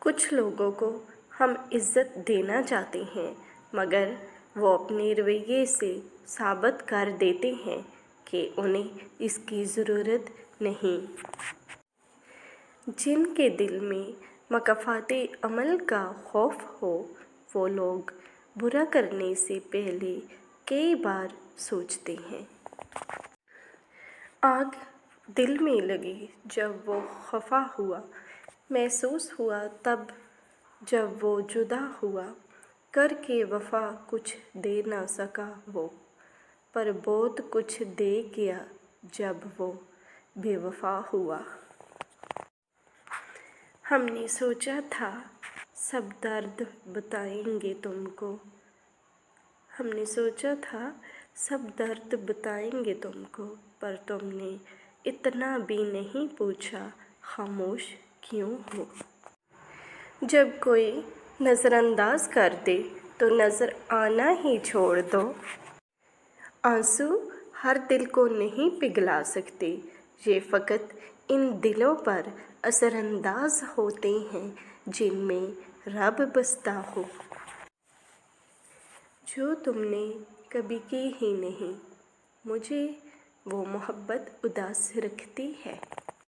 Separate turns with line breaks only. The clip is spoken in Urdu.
کچھ لوگوں کو ہم عزت دینا چاہتے ہیں مگر وہ اپنے رویے سے ثابت کر دیتے ہیں کہ انہیں اس کی ضرورت نہیں۔ جن کے دل میں مکافات عمل کا خوف ہو وہ لوگ برا کرنے سے پہلے کئی بار سوچتے ہیں۔ آگ دل میں لگی جب وہ خفا ہوا، محسوس ہوا تب جب وہ جدا ہوا، کر کے وفا کچھ دے نہ سکا وہ، پر بہت کچھ دے گیا جب وہ بے وفا ہوا۔ ہم نے سوچا تھا سب درد بتائیں گے تم کو، ہم نے سوچا تھا سب درد بتائیں گے تم کو، پر تم نے اتنا بھی نہیں پوچھا خاموش کیوں ہو۔ جب کوئی نظر انداز کر دے تو نظر آنا ہی چھوڑ دو۔ آنسو ہر دل کو نہیں پگھلا سکتے، یہ فقط ان دلوں پر اثر انداز ہوتے ہیں جن میں رب بستا ہو، جو تم نے کبھی کی ہی نہیں۔ مجھے وہ محبت اداس رکھتی ہے۔